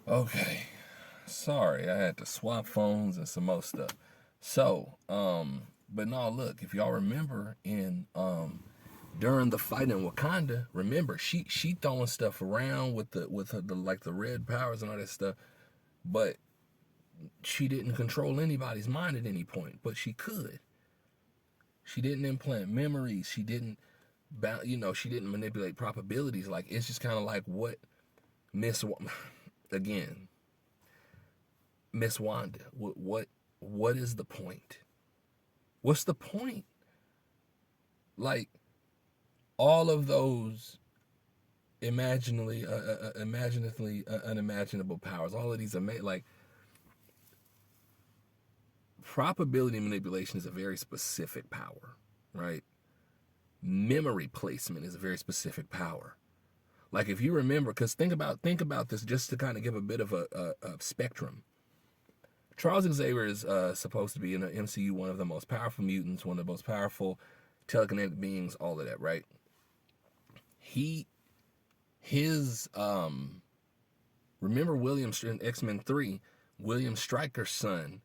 Okay. Sorry, I had to swap phones and some more stuff. So, but no, look, if y'all remember in during the fight in Wakanda, remember she throwing stuff around with the like the red powers and all that stuff, but she didn't control anybody's mind at any point, but she could. She didn't implant memories. She didn't, she didn't manipulate probabilities. Like it's just kind of like what Miss, again, Miss Wanda. What is the point? What's the point? Like all of those imaginatively unimaginable powers. All of these like probability manipulation is a very specific power, right? Memory placement is a very specific power. Like if you remember, because think about this just to kind of give a bit of a spectrum. Charles Xavier is supposed to be in the MCU one of the most powerful mutants, one of the most powerful telekinetic beings, all of that, right? His remember William in X-Men 3, William Stryker's son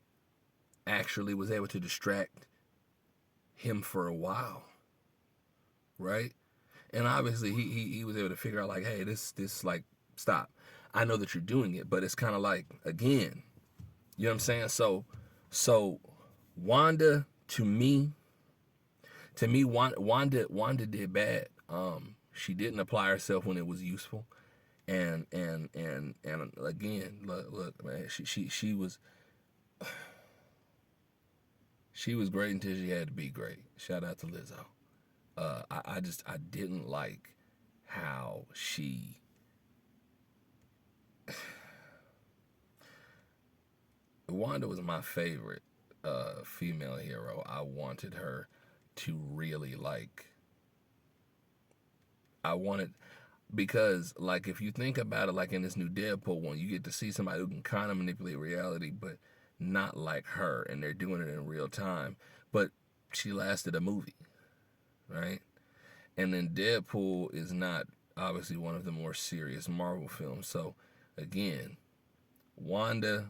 actually was able to distract him for a while, right? And obviously he was able to figure out like, hey, this like stop. I know that you're doing it, but it's kind of like again, you know what I'm saying? So Wanda to me Wanda did bad. She didn't apply herself when it was useful. And again, look man, she was great until she had to be great. Shout out to Lizzo. I didn't like how she Wanda was my favorite female hero. I wanted her to really like I wanted because like if you think about it like in this new Deadpool one, you get to see somebody who can kind of manipulate reality but not like her and they're doing it in real time. But she lasted a movie, right? And then Deadpool is not obviously one of the more serious Marvel films. So again, Wanda,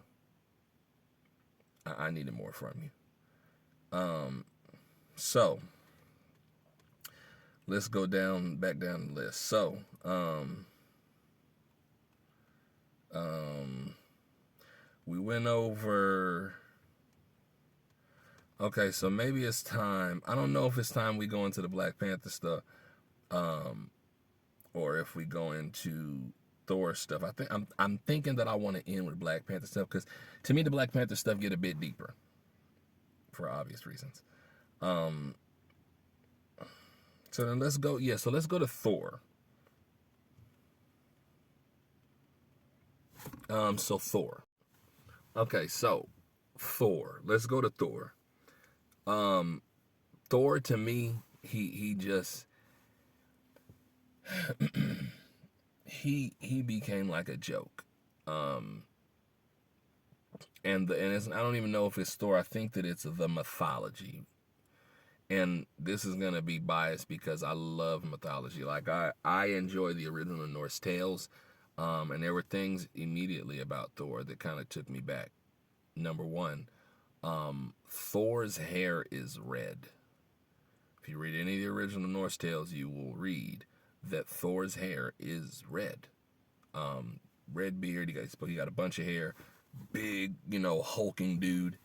I needed more from you. So let's go back down the list. So, we went over. Okay, so maybe it's time. I don't know if it's time we go into the Black Panther stuff, or if we go into Thor stuff. I'm thinking that I want to end with Black Panther stuff because to me the Black Panther stuff get a bit deeper for obvious reasons. So then let's go. Yeah, so let's go to Thor. So Thor. Okay, so Thor. Let's go to Thor. Thor to me, he just he became like a joke. And I don't even know if it's Thor. I think that it's the mythology. And this is gonna be biased because I love mythology. Like I enjoy the original Norse tales. And there were things immediately about Thor that kind of took me back. Number one, Thor's hair is red. If you read any of the original Norse tales, you will read that Thor's hair is red. Red beard, he got a bunch of hair, big, hulking dude.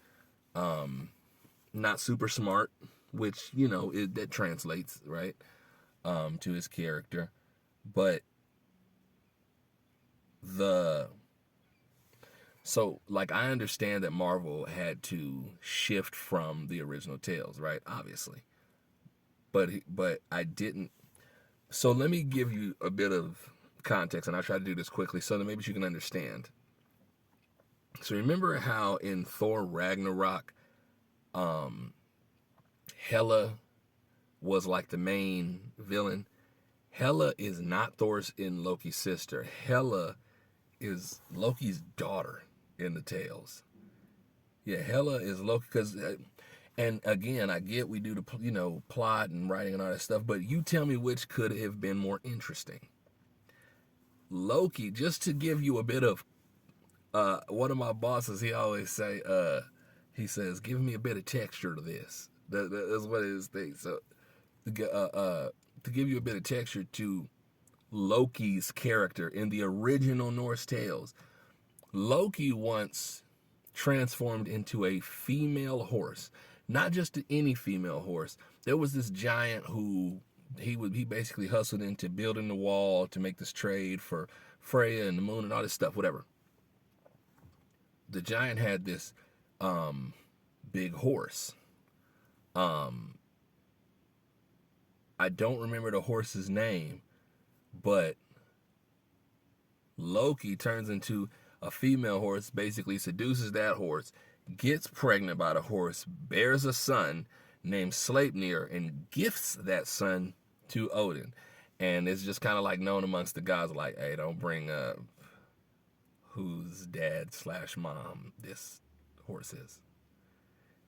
Not super smart, which, that translates, right, to his character. But so like I understand that Marvel had to shift from the original tales, right? Obviously. But I didn't. So let me give you a bit of context, and I'll try to do this quickly so that maybe you can understand. So remember how in Thor Ragnarok, Hela was like the main villain? Hela is not Thor's in Loki's sister. Hela is Loki's daughter in the tales. Yeah, Hela is Loki because, and again, I get we do the plot and writing and all that stuff, but you tell me which could have been more interesting. Loki, just to give you a bit of one of my bosses, he always say, he says, give me a bit of texture to this. That's what his thing. So to give you a bit of texture to Loki's character in the original Norse tales, Loki once transformed into a female horse, not just any female horse. There was this giant who he basically hustled into building the wall to make this trade for Freya and the moon and all this stuff, whatever. The giant had this big horse. I don't remember the horse's name, but Loki turns into a female horse, basically seduces that horse, gets pregnant by the horse, bears a son named Sleipnir, and gifts that son to Odin. And it's just kind of like known amongst the gods, like, hey, don't bring up whose dad / mom this horse is.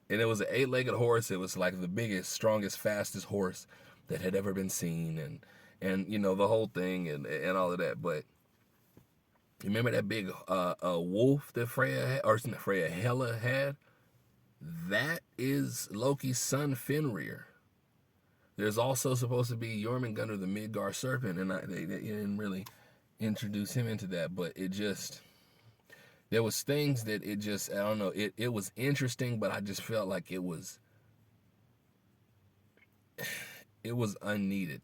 And it was an 8-legged horse. It was like the biggest, strongest, fastest horse that had ever been seen, and you know, the whole thing and all of that. But you remember that big wolf that Hela had? That is Loki's son Fenrir. There's also supposed to be Jormungandr the Midgard serpent, and they didn't really introduce him into that, but it just, there was things that it just, I don't know, it was interesting, but I just felt like it was unneeded.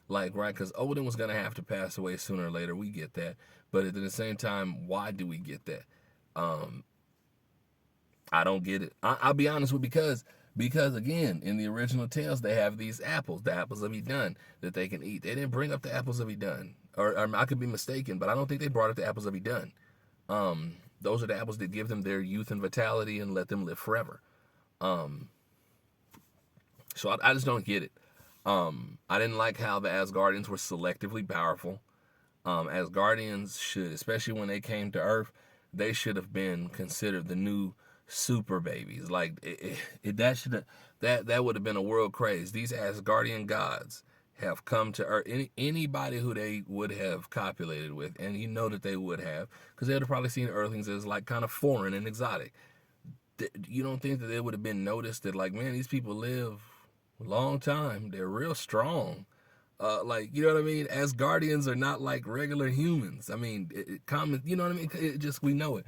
Like, right, because Odin was going to have to pass away sooner or later, we get that, but at the same time, why do we get that? I don't get it. I'll be honest with you, because again, in the original tales, they have these apples, the apples of Idun, that they can eat. They didn't bring up the apples of Idun, or I could be mistaken, but I don't think they brought up the apples of Idun. Those are the apples that give them their youth and vitality and let them live forever. So I just don't get it. I didn't like how the Asgardians were selectively powerful. Asgardians should, especially when they came to Earth, they should have been considered the new super babies. Like that would have been a world craze. These Asgardian gods have come to Earth. Anybody who they would have copulated with, and you know that they would have, because they would have probably seen Earthlings as like kind of foreign and exotic. You don't think that it would have been noticed that, like, man, these people live a long time. They're real strong. Like, you know what I mean? Asgardians are not like regular humans. I mean, common, you know what I mean? It just, we know it.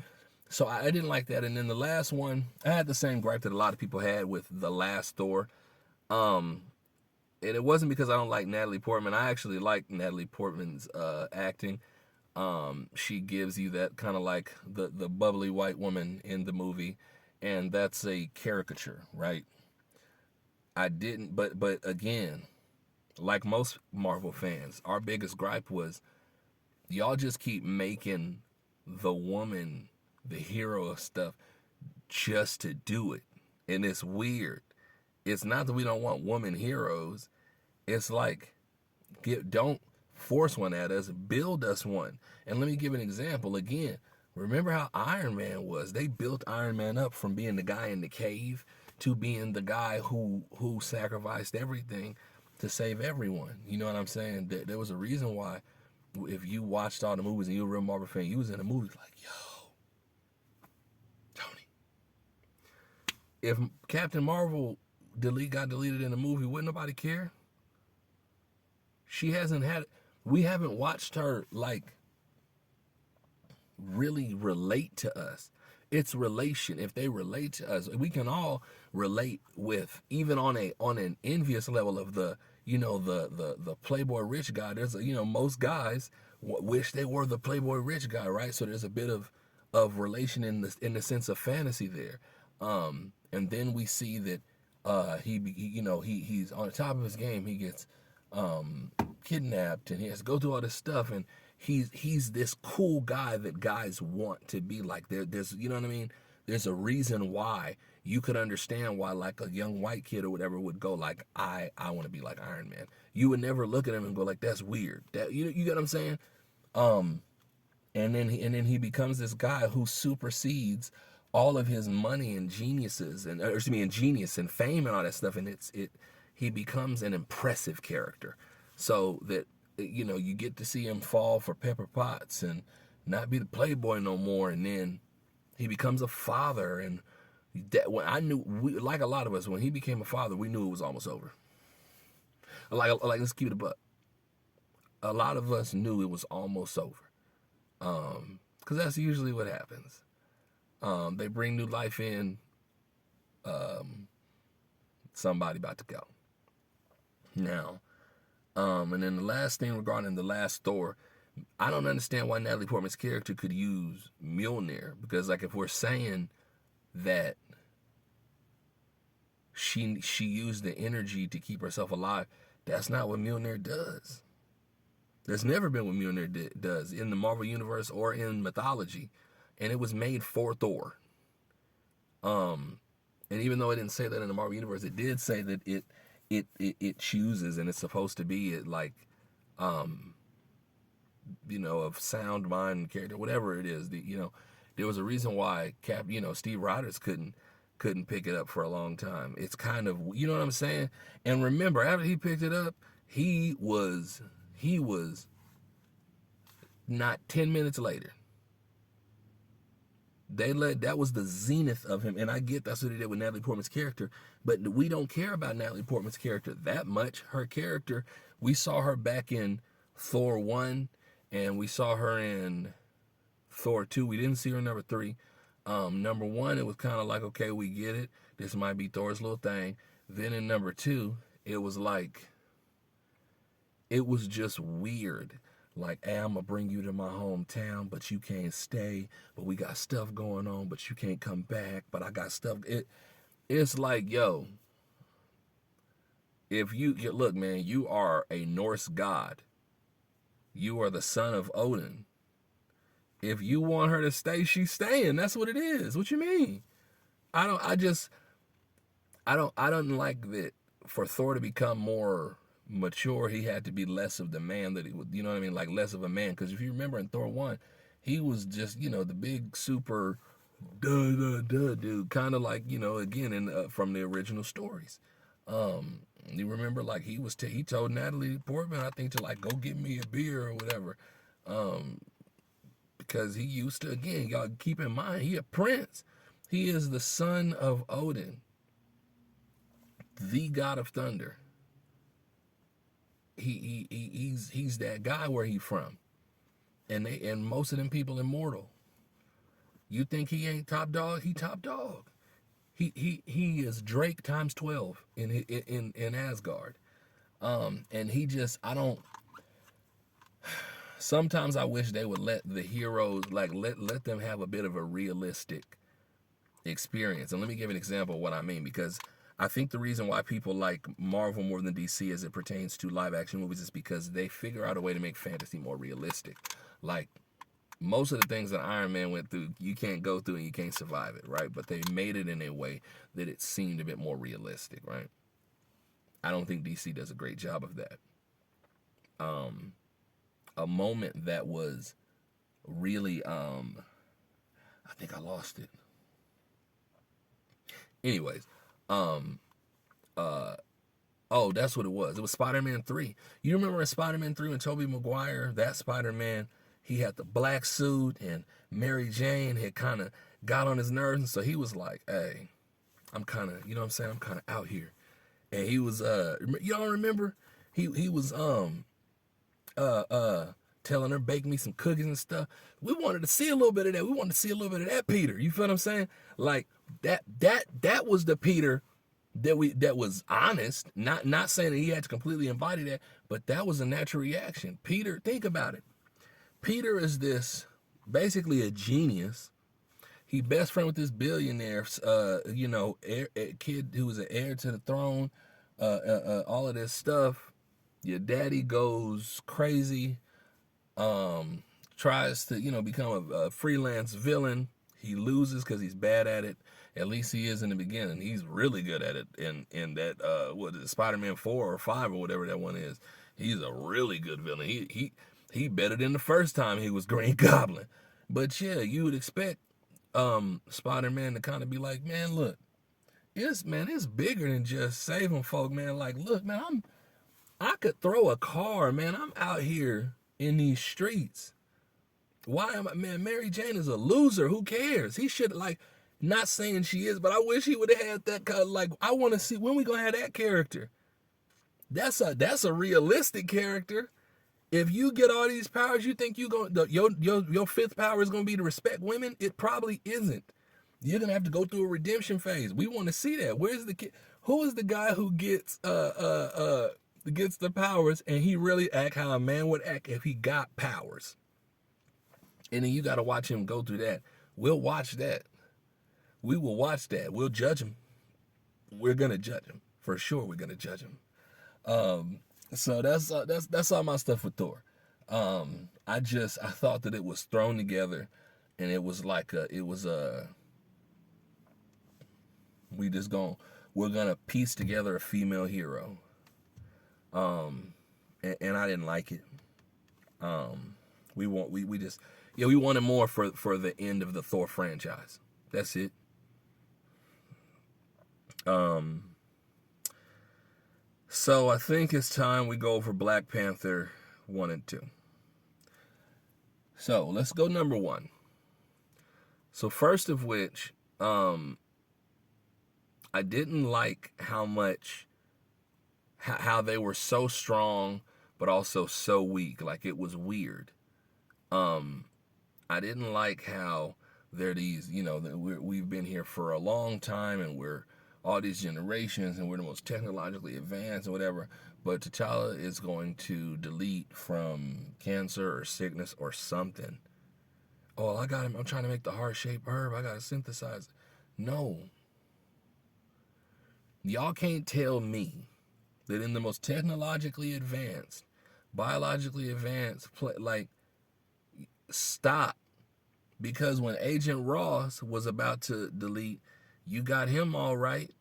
So I didn't like that. And then the last one, I had the same gripe that a lot of people had with the last Thor. And it wasn't because I don't like Natalie Portman. I actually like Natalie Portman's acting. She gives you that kind of like the bubbly white woman in the movie, and that's a caricature, right? I didn't, but again, like most Marvel fans, our biggest gripe was y'all just keep making the woman the hero of stuff just to do it. And it's weird. It's not that we don't want woman heroes. It's like, don't force one at us, build us one. And let me give an example again. Remember how Iron Man was? They built Iron Man up from being the guy in the cave to being the guy who sacrificed everything to save everyone. You know what I'm saying? There was a reason why, if you watched all the movies and you were a real Marvel fan, you was in the movies like, yo, Tony. If Captain Marvel got deleted in the movie, wouldn't nobody care? We haven't watched her, like, really relate to us. It's relation. If they relate to us, we can all relate with, even on an envious level of the Playboy rich guy. There's most guys wish they were the Playboy rich guy, right? So there's a bit of relation in the sense of fantasy there. And then we see that he's on the top of his game. He gets kidnapped and he has to go through all this stuff, and he's this cool guy that guys want to be like. There's, you know what I mean? There's a reason why. You could understand why, like, a young white kid or whatever would go like, I want to be like Iron Man. You would never look at him and go like, that's weird. That you get what I'm saying? And then he becomes this guy who supersedes all of his money and geniuses and genius and fame and all that stuff, and he becomes an impressive character. So that, you get to see him fall for Pepper Potts and not be the Playboy no more, and then He becomes a father, and that when I knew, like a lot of us, when he became a father, we knew it was almost over. Like let's keep it a buck. A lot of us knew it was almost over, because that's usually what happens. They bring new life in. Somebody about to go now. And then the last thing regarding the last Thor, I don't understand why Natalie Portman's character could use Mjolnir, because like if we're saying that she used the energy to keep herself alive, that's not what Mjolnir does. There's never been what Mjolnir does in the Marvel universe or in mythology, and it was made for Thor. And even though it didn't say that in the Marvel universe, it did say that it chooses, and it's supposed to be like, of sound, mind, character, whatever it is. There was a reason why Steve Rogers couldn't pick it up for a long time. It's kind of, you know what I'm saying? And remember, after he picked it up, he was not 10 minutes later. That was the zenith of him, and I get that's what he did with Natalie Portman's character, but we don't care about Natalie Portman's character that much. Her character, we saw her back in Thor 1, and we saw her in Thor 2. We didn't see her in number 3. Number 1, it was kind of like, okay, we get it. This might be Thor's little thing. Then in number 2, it was like, it was just weird. Like, hey, I'm going to bring you to my hometown, but you can't stay. But we got stuff going on, but you can't come back. But I got stuff. It's like, yo, if look, man, you are a Norse god. You are the son of Odin. If you want her to stay, she's staying. That's what it is. What you mean? I don't like that for Thor to become more mature. He had to be less of the man that he would, you know what I mean? Like less of a man. Because if you remember in Thor 1, he was just, the big super dude, kind of like, again, from the original stories. You remember, like, he told Natalie Portman, I think, to like go get me a beer or whatever, because he used to, again, y'all keep in mind, he a prince. He is the son of Odin, the god of thunder. He's that guy where he from, and most of them people immortal. You think he ain't top dog? He top dog. He is Drake times 12 in Asgard. And he just, I don't. Sometimes I wish they would let the heroes, like let them have a bit of a realistic experience. And let me give an example of what I mean, because I think the reason why people like Marvel more than DC as it pertains to live action movies is because they figure out a way to make fantasy more realistic. Like, most of the things that Iron Man went through, you can't go through and you can't survive it, right? But they made it in a way that it seemed a bit more realistic, right? I don't think DC does a great job of that. A moment that was really, I think I lost it. Anyways, oh, that's what it was. It was Spider-Man 3. You remember in Spider-Man 3 when Tobey Maguire, that Spider-Man, he had the black suit, and Mary Jane had kind of got on his nerves, and so he was like, hey, I'm kind of, you know what I'm saying? I'm kind of out here. And he was, y'all remember? He was, telling her, bake me some cookies and stuff. We wanted to see a little bit of that. We wanted to see a little bit of that Peter. You feel what I'm saying? Like, that was the Peter that was honest, not saying that he had to completely embody that, but that was a natural reaction. Peter, think about it. Peter is this, basically a genius. He best friend with this billionaire, kid who was an heir to the throne, all of this stuff. Your daddy goes crazy, tries to, become a freelance villain. He loses because he's bad at it. At least he is in the beginning. He's really good at it in that, what is it, Spider-Man 4 or 5 or whatever that one is. He's a really good villain. He better than the first time he was Green Goblin. But yeah, you would expect Spider-Man to kind of be like, man, look, it's bigger than just saving folk, man. Like, look, man, I could throw a car, man. I'm out here in these streets. Why am I, man, Mary Jane is a loser. Who cares? He should, like, not saying she is, but I wish he would have had that kind of, like, I want to see, when we going to have that character? That's a realistic character. If you get all these powers, you think your fifth power is going to be to respect women? It probably isn't. You're going to have to go through a redemption phase. We want to see that. Where's the kid? Who is the guy who gets the powers and he really act how a man would act if he got powers? And then you got to watch him go through that. We'll watch that. We will watch that. We'll judge him. We're going to judge him. For sure we're going to judge him. So that's all my stuff with Thor. I thought that it was thrown together and it was like we're gonna piece together a female hero. And I didn't like it. We wanted more for the end of the Thor franchise. That's it. So I think it's time we go over Black Panther 1 and 2. So let's go number 1. So first of which, I didn't like how they were so strong, but also so weak. Like, it was weird. I didn't like how they're these, we've been here for a long time and we're all these generations and we're the most technologically advanced or whatever, but T'Challa is going to delete from cancer or sickness or something. Oh, I'm trying to make the heart-shaped herb. I got to synthesize it. No. Y'all can't tell me that in the most technologically advanced, biologically advanced, stop. Because when Agent Ross was about to delete, you got him all right.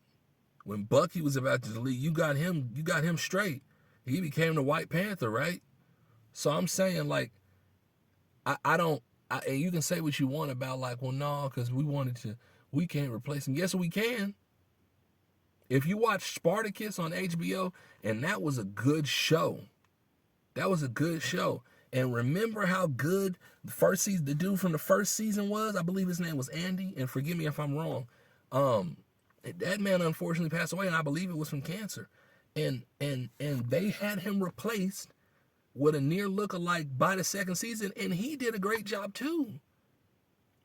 When Bucky was about to delete, you got him straight. He became the White Panther, right? So I'm saying, like, and you can say what you want about, like, well, no, because we can't replace him. Yes, we can. If you watch Spartacus on HBO, and that was a good show. That was a good show. And remember how good the dude from the first season was? I believe his name was Andy, and forgive me if I'm wrong. That man unfortunately passed away, and I believe it was from cancer. And they had him replaced with a near lookalike by the second season, and he did a great job too.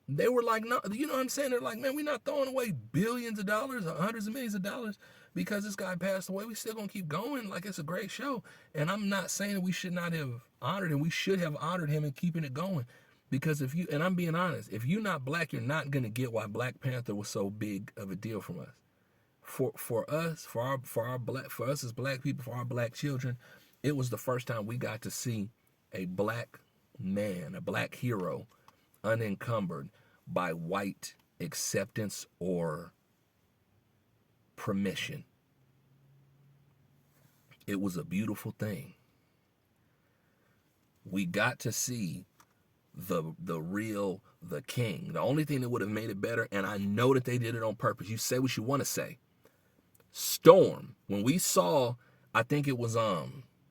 They were like, no, you know what I'm saying? They're like, man, we're not throwing away billions of dollars or hundreds of millions of dollars because this guy passed away. We still gonna keep going. Like, it's a great show. And I'm not saying that we should not have honored him. We should have honored him and keeping it going. Because and I'm being honest, if you're not black, you're not gonna get why Black Panther was so big of a deal from us. For us as black people, for our black children, it was the first time we got to see a black man, a black hero, unencumbered by white acceptance or permission. It was a beautiful thing. We got to see the king. The only thing that would have made it better, and I know that they did it on purpose. You say what you want to say. Storm. When we saw, I think it was I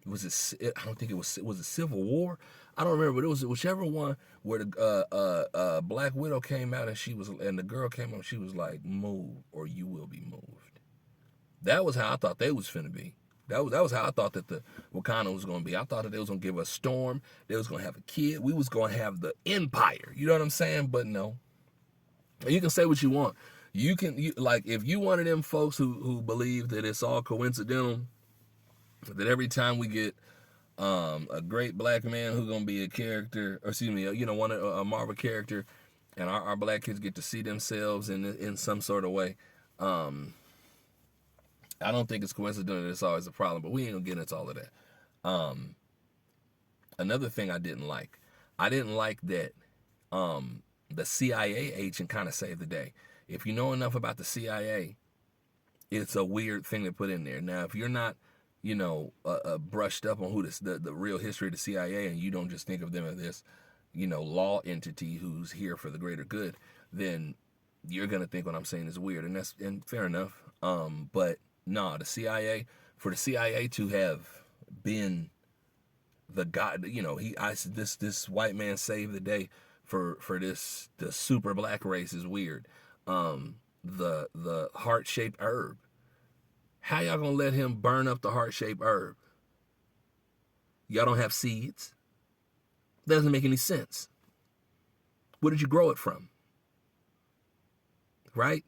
don't think it was it Civil War? I don't remember, but it was whichever one where the Black Widow came out and the girl came out, she was like, move or you will be moved. That was how I thought they was finna be. That was how I thought that the Wakanda was gonna be. I thought that they was gonna give us Storm, they was gonna have a kid, we was gonna have the Empire. You know what I'm saying? But no. You can say what you want. If you one of them folks who believe that it's all coincidental, that every time we get a great black man who's gonna be a character, or excuse me, a Marvel character, and our black kids get to see themselves in some sort of way. I don't think it's coincidental that it's always a problem, but we ain't gonna get into all of that. Another thing I didn't like that the CIA agent kind of saved the day. If you know enough about the CIA, it's a weird thing to put in there. Now, if you're not, brushed up on who the real history of the CIA, and you don't just think of them as this, law entity who's here for the greater good, then you're gonna think what I'm saying is weird, and fair enough. But no, for the CIA to have been the guy, this white man saved the day for the super black race is weird. The heart-shaped herb. How y'all gonna let him burn up the heart-shaped herb? Y'all don't have seeds. That doesn't make any sense. Where did you grow it from? Right?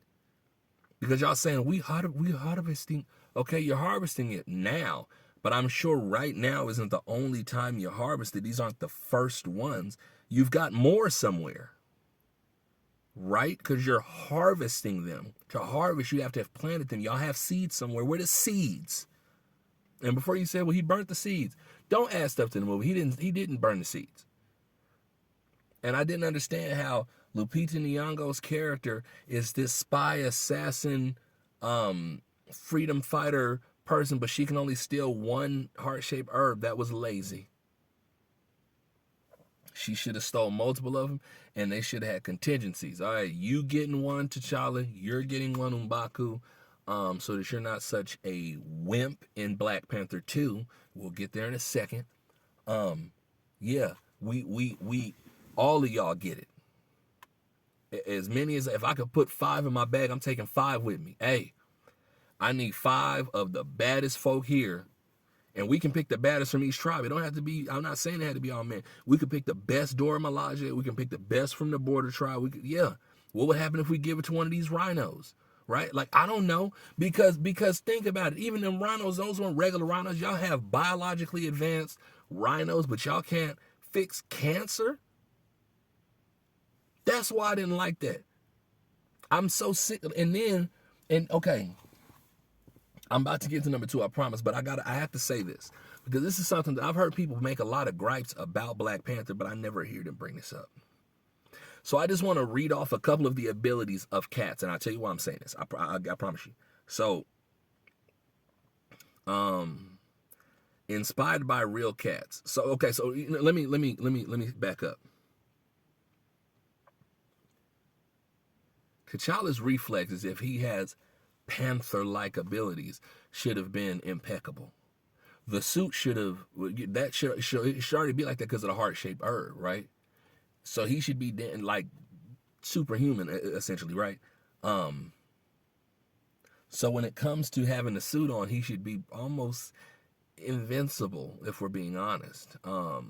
Because y'all saying we harvesting. Okay, you're harvesting it now, but I'm sure right now isn't the only time you harvested. These aren't the first ones. You've got more somewhere, right? Because you're harvesting them. To harvest, you have to have planted them. Y'all have seeds somewhere. Where the seeds? And before you say, well, he burnt the seeds. Don't add stuff to the movie. He didn't burn the seeds. And I didn't understand how Lupita Nyong'o's character is this spy assassin, freedom fighter person, but she can only steal one heart-shaped herb. That was lazy. She should have stole multiple of them, and they should have had contingencies. All right, you getting one, T'Challa. You're getting one, M'Baku, so that you're not such a wimp in Black Panther 2. We'll get there in a second. Yeah, we all of y'all get it. As many as, if I could put 5 in my bag, I'm taking 5 with me. Hey, I need 5 of the baddest folk here. And we can pick the baddest from each tribe. It don't have to be, I'm not saying it had to be all men. We could pick the best Dora Milaje. We can pick the best from the border tribe. Yeah. What would happen if we give it to one of these rhinos? Right? Like, I don't know. Because think about it. Even them rhinos, those weren't regular rhinos. Y'all have biologically advanced rhinos, but y'all can't fix cancer? That's why I didn't like that. I'm so sick. Okay, I'm about to get to number 2, I promise, but I have to say this, because this is something that I've heard people make a lot of gripes about Black Panther, but I never hear them bring this up. So I just want to read off a couple of the abilities of cats, and I'll tell you why I'm saying this. I promise you. So, inspired by real cats. So okay, so let me back up. T'Challa's reflexes, if he has panther-like abilities, should have been impeccable. The suit should already be like that because of the heart-shaped herb, right? So he should be like superhuman, essentially, right? So when it comes to having the suit on, he should be almost invincible, if we're being honest. To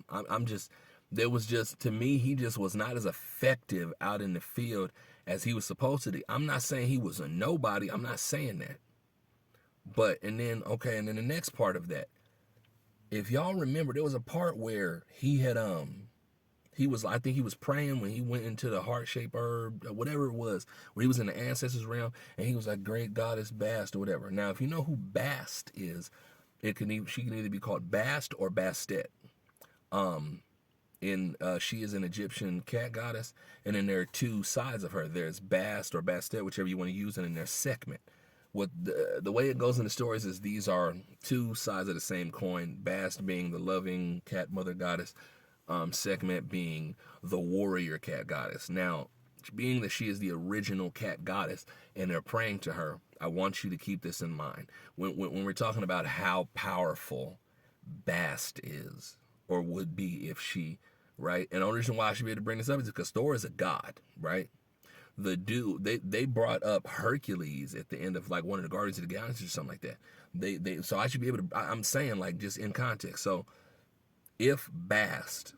me, he just was not as effective out in the field as he was supposed to be. I'm not saying he was a nobody. I'm not saying that. And then the next part of that, if y'all remember, there was a part where he had, I think he was praying when he went into the heart-shaped herb, or whatever it was, when he was in the ancestors realm, and he was like, great goddess Bast, or whatever. Now, if you know who Bast is, she can either be called Bast or Bastet. She is an Egyptian cat goddess, and then there are 2 sides of her. There's Bast or Bastet, whichever you want to use, and then there's Sekhmet. What the way it goes in the stories is these are 2 sides of the same coin. Bast being the loving cat mother goddess, Sekhmet being the warrior cat goddess. Now, being that she is the original cat goddess and they're praying to her, I want you to keep this in mind. When we're talking about how powerful Bast is, or would be if she, right? And the only reason why I should be able to bring this up is because Thor is a god, right? They brought up Hercules at the end of like one of the Guardians of the Galaxy or something like that. So I should be able to, I'm saying like just in context. So if Bast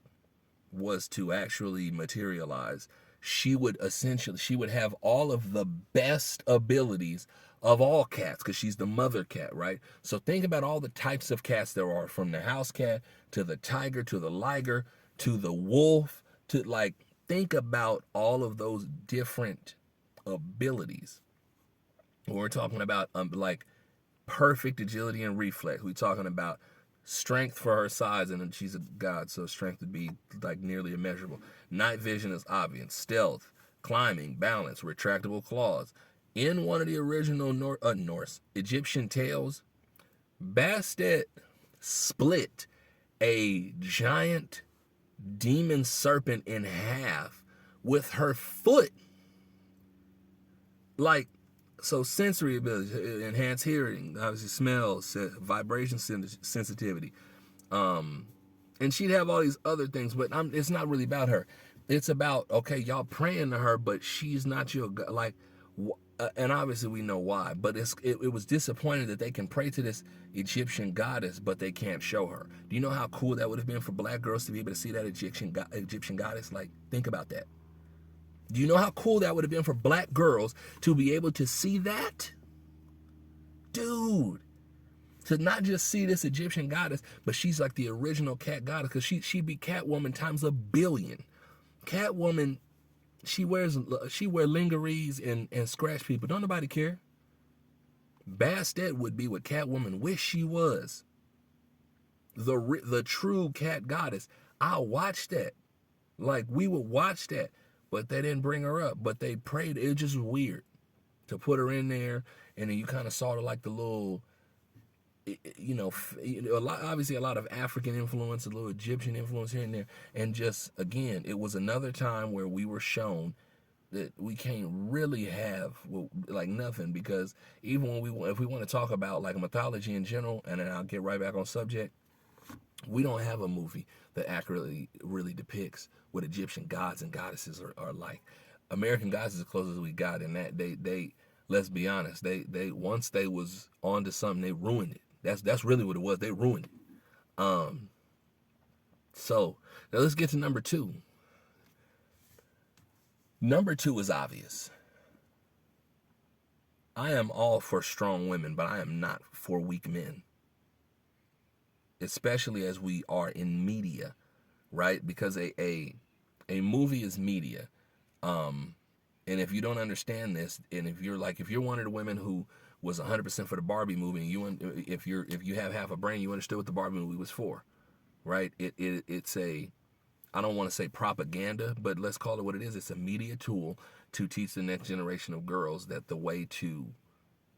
was to actually materialize, she would have all of the best abilities of all cats, because she's the mother cat, right? So think about all the types of cats there are, from the house cat to the tiger to the liger to the wolf, to like, think about all of those different abilities. We're talking about like perfect agility and reflex. We're talking about strength for her size, and she's a god, so strength would be like nearly immeasurable. Night vision is obvious. Stealth, climbing, balance, retractable claws. In one of the original Norse Egyptian tales, Bastet split a giant demon serpent in half with her foot. Like, so sensory ability, enhanced hearing, obviously smell, vibration sensitivity, And she'd have all these other things, but it's not really about her. It's about, okay, y'all praying to her, but she's not your God. Like, and obviously we know why, but it was disappointing that they can pray to this Egyptian goddess, but they can't show her. Do you know how cool that would have been for black girls to be able to see that Egyptian goddess? Like, think about that. Do you know how cool that would have been for black girls to be able to see that? Dude. To not just see this Egyptian goddess, but she's like the original cat goddess, because she'd be Catwoman times a billion. Catwoman, she wear lingeries and scratch people. Don't nobody care. Bastet would be what Catwoman wish she was. The true cat goddess. I'll watch that. Like, we would watch that, but they didn't bring her up. But they prayed. It just was weird to put her in there, and then you kind of saw her like the little, obviously a lot of African influence, a little Egyptian influence here and there. And just, again, it was another time where we were shown that we can't really have like nothing, because even if we want to talk about like mythology in general, and then I'll get right back on subject, we don't have a movie that accurately really depicts what Egyptian gods and goddesses are like. American Gods is as close as we got, in that they let's be honest, they once they was onto something, they ruined it. That's really what it was. They ruined it. So now let's get to number 2. Number 2 is obvious. I am all for strong women, but I am not for weak men. Especially as we are in media, right? Because a movie is media. And if you don't understand this, and if you're one of the women who was 100% for the Barbie movie, and if you have half a brain, you understood what the Barbie movie was for, right? It's a, I don't want to say propaganda, but let's call it what it is. It's a media tool to teach the next generation of girls that the way to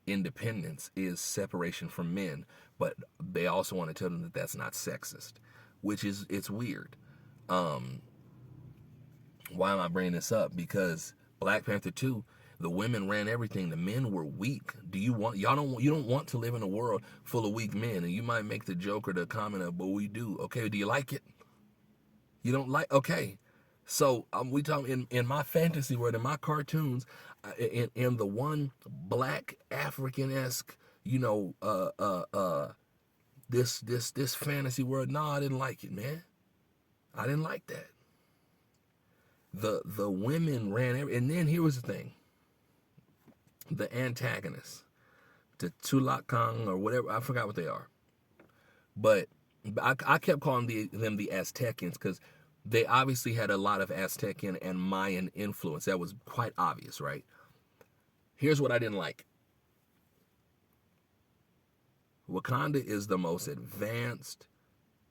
independence is separation from men, but they also want to tell them that that's not sexist, which is, it's weird. Why am I bringing this up? Because Black Panther 2, the women ran everything. The men were weak. You don't want to live in a world full of weak men. And you might make the joke or the comment of, but we do. Okay, do you like it? You don't like? Okay. So we talking in my fantasy world, in my cartoons, in the one black African-esque, this fantasy world. No, I didn't like it, man. I didn't like that. The women ran and then here was the thing. The antagonists, the Tulak Kang or whatever, I forgot what they are. But I kept calling them the Aztecians, because they obviously had a lot of Aztecian and Mayan influence. That was quite obvious, right? Here's what I didn't like. Wakanda is the most advanced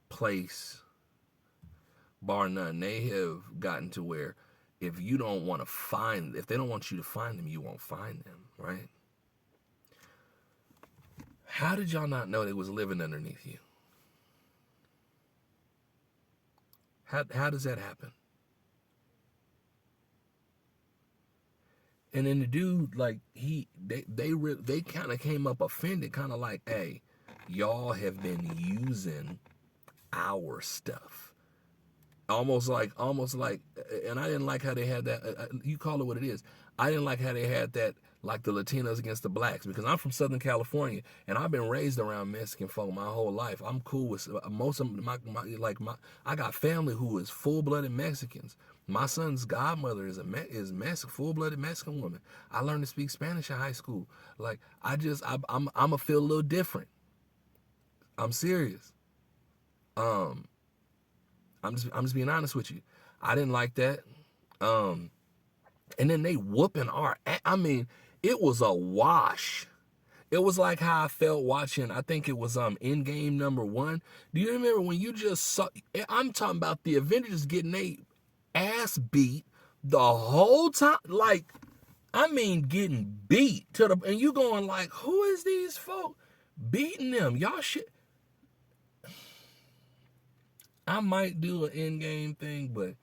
place, bar none. They have gotten to where if they don't want you to find them, you won't find them, right? How did y'all not know they was living underneath you? How does that happen? And then the dude, like, they kind of came up offended, kind of like, hey, y'all have been using our stuff. Almost like, and I didn't like how they had that, you call it what it is. I didn't like how they had that, like the Latinos against the blacks, because I'm from Southern California, and I've been raised around Mexican folk my whole life. I'm cool with most of I got family who is full-blooded Mexicans. My son's godmother is Mexican, full-blooded Mexican woman. I learned to speak Spanish in high school. Like, I'm a feel a little different. I'm serious. I'm just being honest with you. I didn't like that. And then they whooping it was a wash. It was like how I felt watching, I think it was Endgame #1. Do you remember when you just saw, I'm talking about the Avengers getting their ass beat the whole time, like, getting beat and you going like, who is these folk beating them? Y'all shit. I might do an Endgame thing, but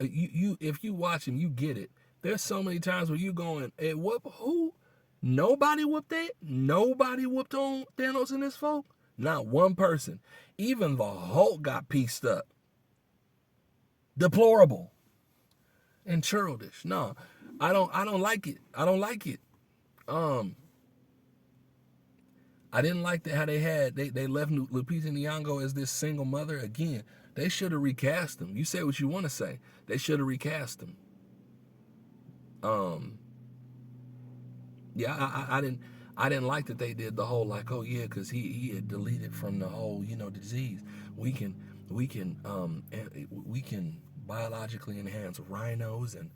if you watch him, you get it. There's so many times where you going, hey, who? Nobody whooped that? Nobody whooped on Thanos and his folk? Not one person. Even the Hulk got pieced up. Deplorable and childish. No, I don't like it. I don't like it. I didn't like how they left Lupita Nyong'o as this single mother. Again, they should have recast him. You say what you want to say. They should have recast him. Yeah, I didn't like that they did the whole like, oh yeah, because he had deleted from the whole disease. We can biologically enhance rhinos and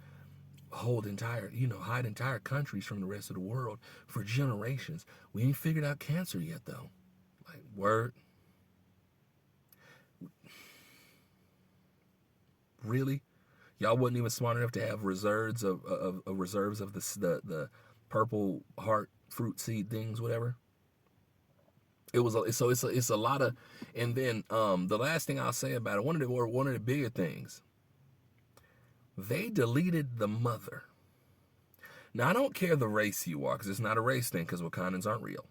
hide entire countries from the rest of the world for generations. We ain't figured out cancer yet though. Like, word. Really? Y'all wasn't even smart enough to have reserves of the purple heart fruit seed things, whatever. It's a lot of. And then the last thing I'll say about it, one of the bigger things, they deleted the mother. Now I don't care the race you are, because it's not a race thing, because Wakandans aren't real.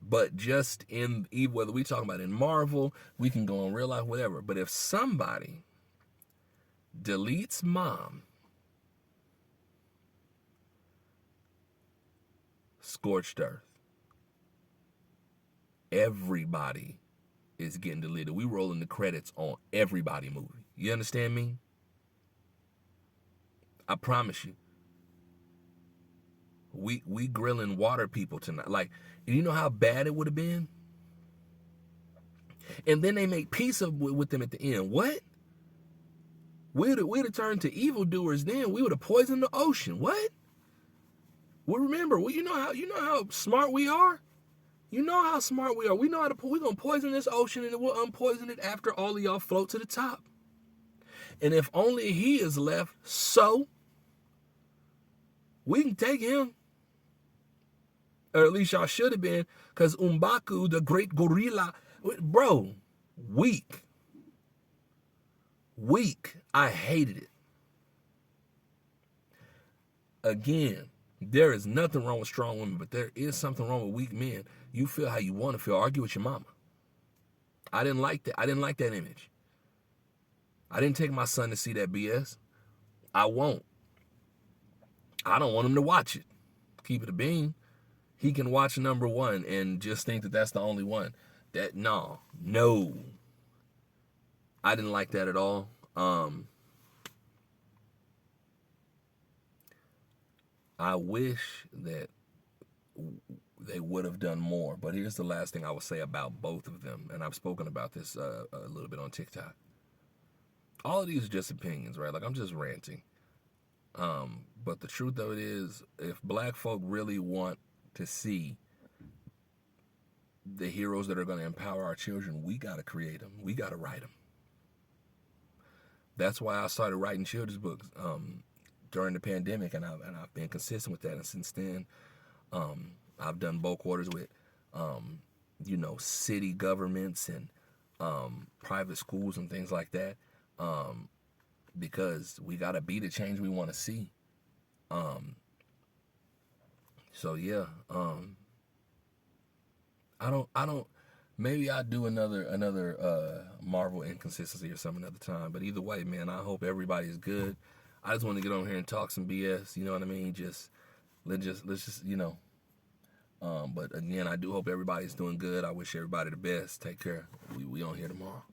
But just whether we talk about in Marvel, we can go in real life, whatever. But if somebody deletes mom, scorched earth. Everybody is getting deleted. We rolling the credits on everybody movie. You understand me? I promise you. We grilling water people tonight. Like, you know how bad it would have been? And then they make peace with them at the end. What? We'd have turned to evildoers then. We would have poisoned the ocean. What? Well, remember, you know how smart we are? You know how smart we are. We know how we're going to poison this ocean, and we'll unpoison it after all of y'all float to the top. And if only he is left, so we can take him. Or at least y'all should have been, because M'Baku, the great gorilla, bro, weak. I hated it. Again, there is nothing wrong with strong women, but there is something wrong with weak men. You feel how you want to feel. Argue with your mama. I didn't like that. I didn't like that image. I didn't take my son to see that BS. I won't. I don't want him to watch it. Keep it a bean. He can watch number one and just think that that's the only one. No. I didn't like that at all. I wish that they would have done more. But here's the last thing I will say about both of them. And I've spoken about this a little bit on TikTok. All of these are just opinions, right? Like, I'm just ranting. But the truth of it is, if black folk really want to see the heroes that are going to empower our children, we got to create them. We got to write them. That's why I started writing children's books during the pandemic, and I've been consistent with that. And since then, I've done bulk orders with, city governments and private schools and things like that, because we got to be the change we want to see. So yeah, I don't. Maybe I'll do another Marvel inconsistency or something another time. But either way, man, I hope everybody's good. I just want to get on here and talk some BS. You know what I mean? Let's just But again, I do hope everybody's doing good. I wish everybody the best. Take care. We on here tomorrow.